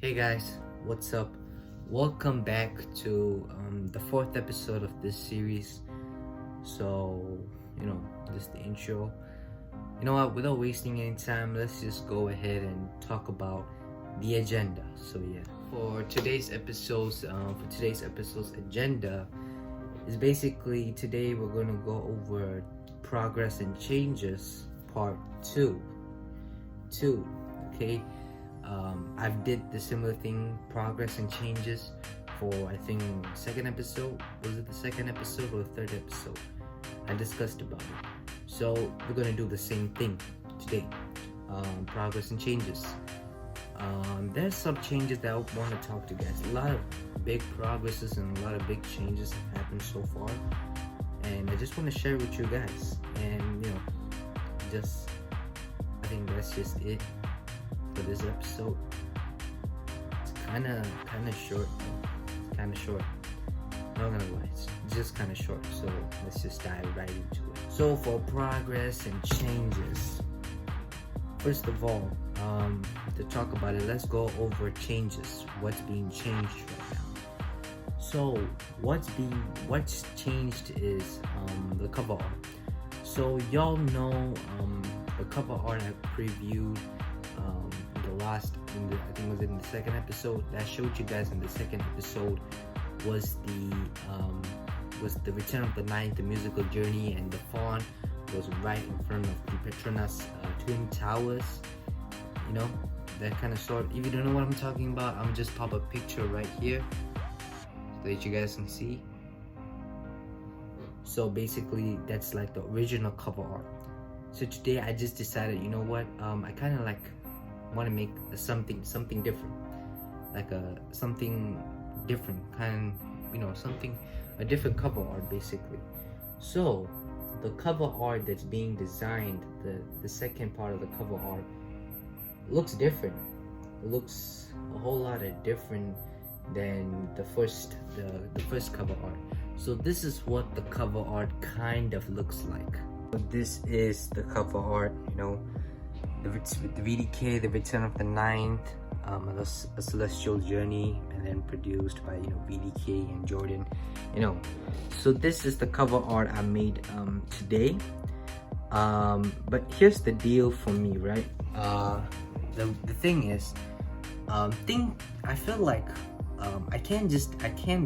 Hey guys, what's up? Welcome back to the fourth episode of this series. So, this is the intro. You know what? Without wasting any time, let's just go ahead and talk about the agenda. So yeah, for today's episode's agenda is basically today we're going to go over progress and changes part two. Okay. I've did the similar thing, progress and changes, for I think second episode. Was it the second episode or the third episode? I discussed about it. So we're gonna do the same thing today. Progress and changes. There's some changes that I want to talk to you guys. A lot of big progresses and a lot of big changes have happened so far, and I just want to share with you guys. And I think that's just it for this episode. It's kind of short. It's kind of short. Not gonna lie, it's just kind of short. So let's just dive right into it. So for progress and changes, first of all, to talk about it, let's go over changes. What's being changed right now? So what's changed is the cover art. So y'all know the cover art I previewed I think it was in the second episode that I showed you guys. In the second episode was the Return of the Ninth, the musical journey, and the font was right in front of the Petronas Twin Towers. You know, that kind of sort. If you don't know what I'm talking about, I'm just pop a picture right here so that you guys can see. So basically that's like the original cover art. So today I just decided, you know what, I kind of want to make something different, something different, a different cover art basically. So the cover art that's being designed, the second part of the cover art, looks different. It looks a whole lot of different than the first cover art. So this is what the cover art kind of looks like. This is the cover art, the VDK, the Return of the Ninth, a Celestial Journey, and then produced by VDK and Jordan. So this is the cover art I made today. But here's the deal for me, right? The thing is, I feel like I can't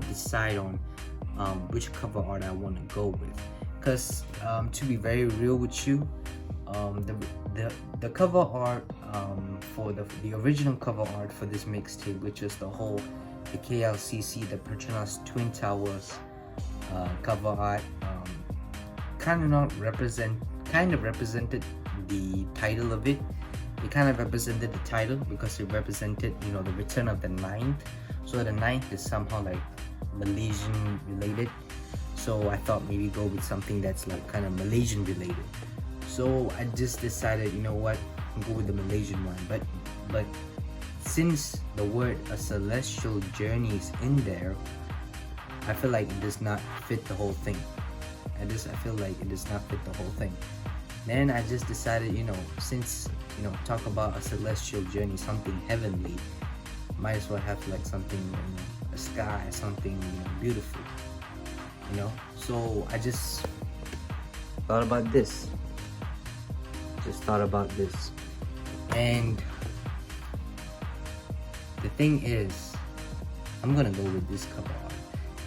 decide on which cover art I want to go with, because to be very real with you, the cover art for the original cover art for this mixtape, which is the KLCC, the Petronas Twin Towers cover art, kind of represented the title of it. It kind of represented the title because it represented the Return of the Ninth. So the Ninth is somehow like Malaysian related, so I thought maybe go with something that's like kind of Malaysian related. So I just decided, you know what, go with the Malaysian one. But since the word a celestial journey is in there, I feel like it does not fit the whole thing. I feel like it does not fit the whole thing. Then I just decided, since talk about a celestial journey, something heavenly, might as well have like something, a sky, something beautiful. So I just thought about this. And the thing is, I'm gonna go with this cover art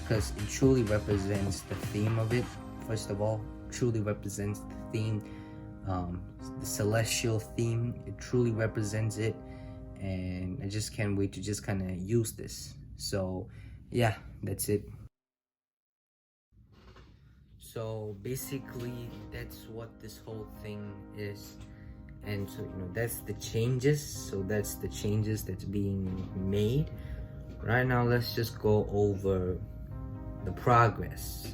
because it truly represents the theme of it. First of all, truly represents the theme, the celestial theme. It truly represents it, and I just can't wait to just kind of use this. So yeah, that's it. So basically that's what this whole thing is. And so that's the changes. So that's the changes that's being made right now. Let's just go over the progress.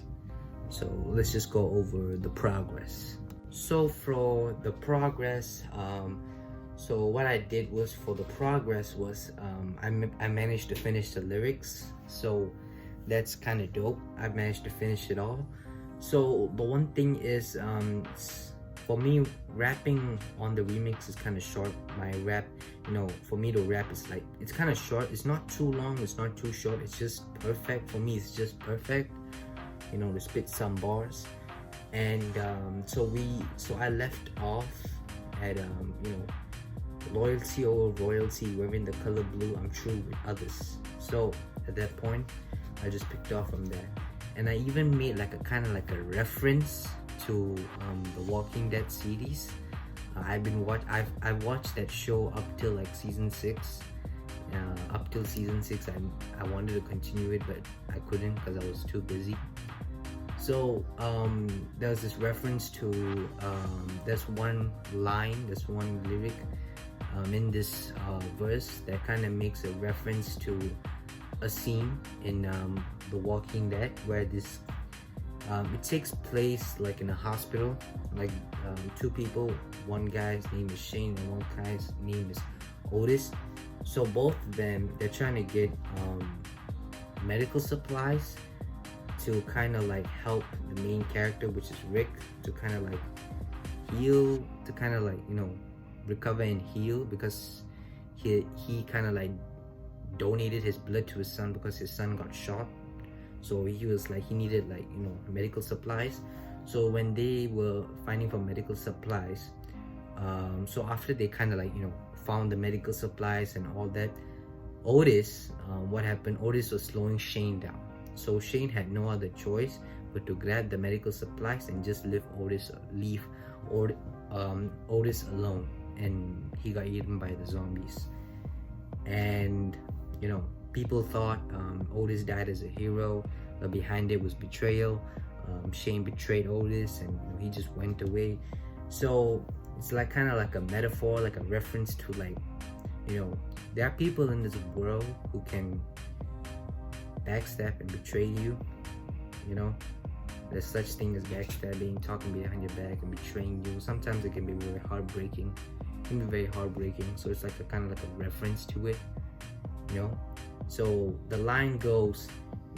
So let's just go over the progress. So for the progress, so what I did was, for the progress was, I managed to finish the lyrics. So that's kind of dope. I managed to finish it all. So the one thing is, for me, rapping on the remix is kind of short. My rap, for me to rap is like, it's kind of short. It's not too long, it's not too short. It's just perfect. For me, it's just perfect, to spit some bars. And so I left off at loyalty or royalty, wearing the color blue, I'm true with others. So at that point, I just picked off from there. And I even made like a kind of like a reference to the Walking Dead series. I watched that show up till like season 6. Up till season 6, I wanted to continue it, but I couldn't because I was too busy. So there was this reference to there's one line, there's one lyric in this verse that kind of makes a reference to a scene in The Walking Dead, where this it takes place like in a hospital, like two people, one guy's name is Shane and one guy's name is Otis. So both of them, they're trying to get medical supplies to kind of like help the main character, which is Rick, to kind of like heal, to kind of like recover and heal, because he kind of like donated his blood to his son because his son got shot. So he was like, he needed like medical supplies. So when they were finding for medical supplies, so after they kind of like found the medical supplies and all that, Otis, what happened, Otis was slowing Shane down. So Shane had no other choice but to grab the medical supplies and just leave Otis alone, and he got eaten by the zombies. And people thought Otis died as a hero, but behind it was betrayal. Shane betrayed Otis, and he just went away. So it's like kind of like a metaphor, like a reference to like, there are people in this world who can backstab and betray you. There's such thing as backstabbing, talking behind your back and betraying you. Sometimes it can be very heartbreaking. It can be very heartbreaking. So it's like a kind of like a reference to it. So the line goes,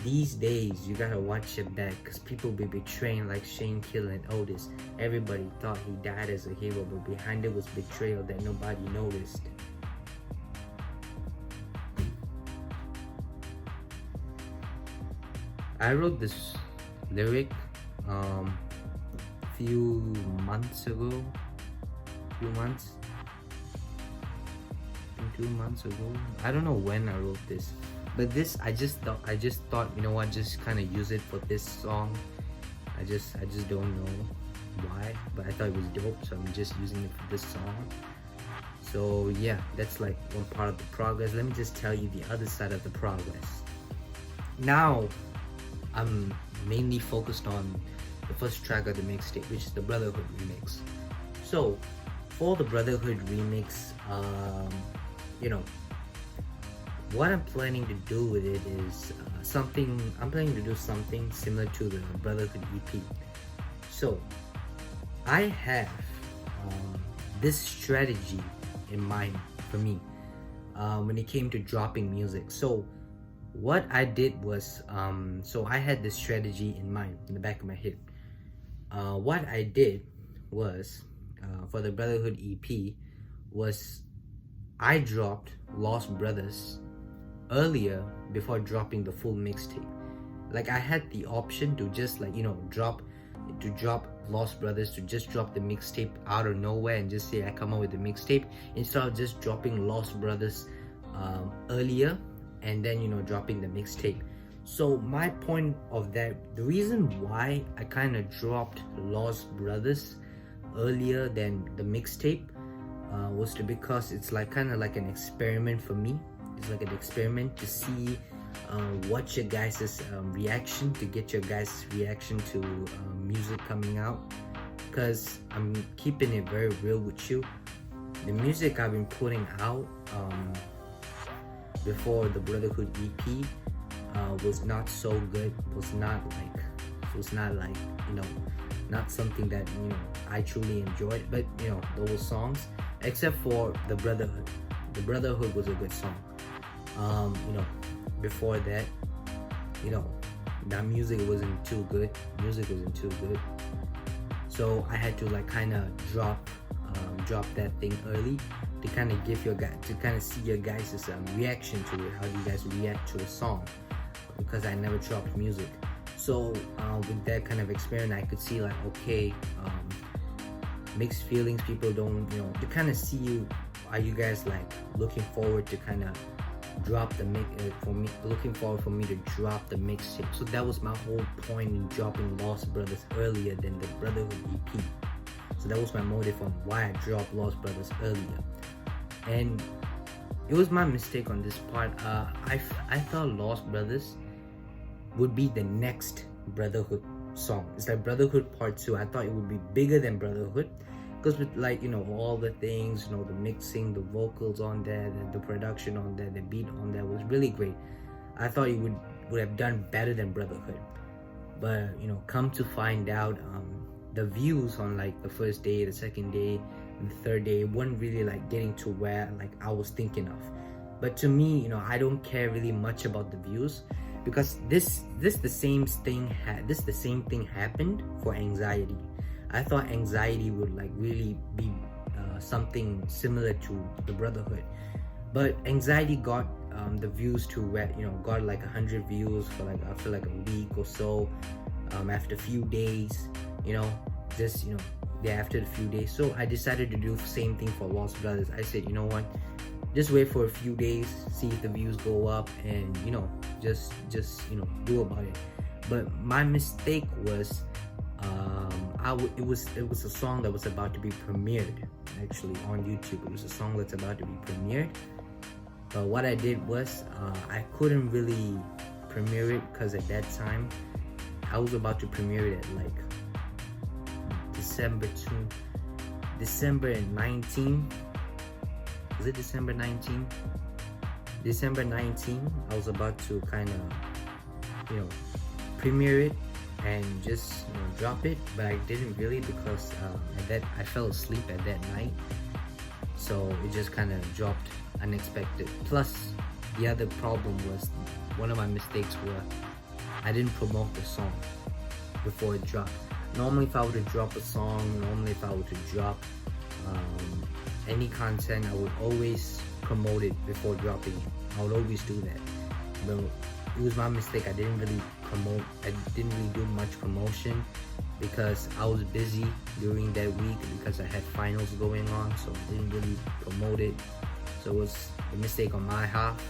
these days you gotta watch your back, cause people be betraying like Shane killing Otis. Everybody thought he died as a hero, but behind it was betrayal that nobody noticed. I wrote this lyric few months ago. 2 months ago. I don't know when I wrote this, but this I just thought just kind of use it for this song. I just don't know why, but I thought it was dope, so I'm just using it for this song. So yeah, that's like one part of the progress. Let me just tell you the other side of the progress. Now I'm mainly focused on the first track of the mixtape, which is the Brotherhood remix. So for the Brotherhood remix, what I'm planning to do with it is I'm planning to do something similar to the Brotherhood EP. So I have this strategy in mind for me when it came to dropping music. So what I did was, so I had this strategy in mind in the back of my head. What I did was, for the Brotherhood EP, was I dropped Lost Brothers earlier before dropping the full mixtape. Like I had the option to just like drop Lost Brothers, to just drop the mixtape out of nowhere and just say I come out with the mixtape, instead of just dropping Lost Brothers earlier and then dropping the mixtape. So my point of that, the reason why I kind of dropped Lost Brothers earlier than the mixtape was because it's like kind of like an experiment for me. It's like an experiment to see what your guys' reaction, to get your guys' reaction to music coming out, because I'm keeping it very real with you. The music I've been putting out before the Brotherhood EP was not so good. Was not like not something that I truly enjoyed. But those songs, except for the Brotherhood. The Brotherhood was a good song. Before that, that music wasn't too good. So I had to like kind of drop that thing early to kind of give your guys, to kind of see your guys' reaction to it. How do you guys react to a song? Because I never dropped music. So with that kind of experiment, I could see like, okay, mixed feelings. People don't, to kind of see you. Are you guys like looking forward to kind of drop the mix for me? Looking forward for me to drop the mixtape. So that was my whole point in dropping Lost Brothers earlier than the Brotherhood EP. So that was my motive on why I dropped Lost Brothers earlier. And it was my mistake on this part. I thought Lost Brothers would be the next Brotherhood song. It's like Brotherhood Part 2. I thought it would be bigger than Brotherhood, because with like all the things, the mixing, the vocals on there, the production on there, the beat on there was really great. I thought it would have done better than Brotherhood, but come to find out, the views on like the first day, the second day, and the third day weren't really like getting to where like I was thinking of. But to me, I don't care really much about the views, because this the same thing happened for Anxiety. I thought Anxiety would like really be something similar to the Brotherhood, but Anxiety got the views to where got like 100 views for like after like a week or so, after a few days, after a few days. So I decided to do the same thing for Lost Brothers. I said, what, just wait for a few days, see if the views go up, and just do about it. But my mistake was it was a song that was about to be premiered actually on YouTube. It was a song that's about to be premiered, but what I did was I couldn't really premiere it because at that time I was about to premiere it at like December 19. Was it December 19? December 19, I was about to kind of premiere it and just drop it, but I didn't really, because I fell asleep at that night, so it just kind of dropped unexpected. Plus the other problem was, one of my mistakes were I didn't promote the song before it dropped. Normally if I were to drop a song, if I were to drop any content, I would always promote it before dropping it. I would always do that, but it was my mistake. I didn't really promote. I didn't really do much promotion because I was busy during that week because I had finals going on, so I didn't really promote it. So it was a mistake on my half.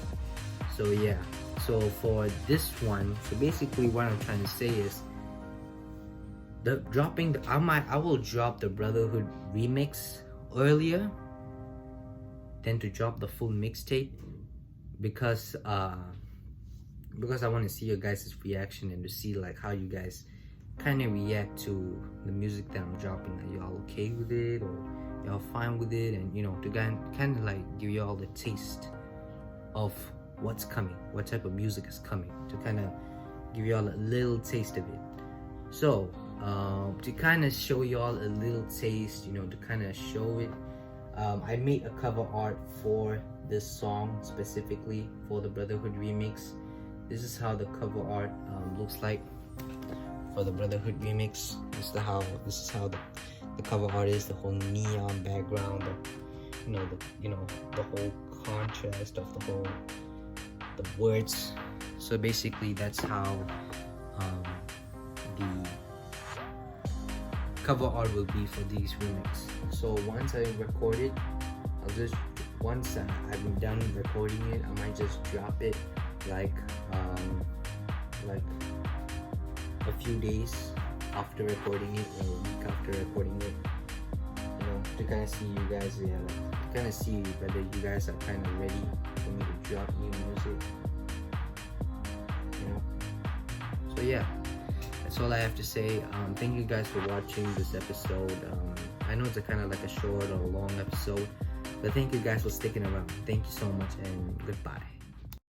So yeah, so for this one, so basically what I'm trying to say is I will drop the Brotherhood remix earlier than to drop the full mixtape, because I want to see your guys' reaction and to see like how you guys kind of react to the music that I'm dropping. Are y'all okay with it, or y'all fine with it? And to kind of like give y'all the taste of what's coming, what type of music is coming, to kind of give y'all a little taste of it. So to kind of show y'all a little taste, to kind of show it, I made a cover art for this song specifically for the Brotherhood remix. This is how the cover art looks like for the Brotherhood remix. This is how the cover art is. The whole neon background, the whole contrast of the words. So basically, that's how the cover art will be for these remix. So once I record it, once I'm done recording it, I might just drop it like a few days after recording it, or a week after recording it, to kind of see you guys, to kind of see whether you guys are kind of ready for me to drop new music, So yeah, that's all I have to say. Thank you guys for watching this episode. I know it's a kind of like a short or a long episode, but thank you guys for sticking around. Thank you so much, and goodbye.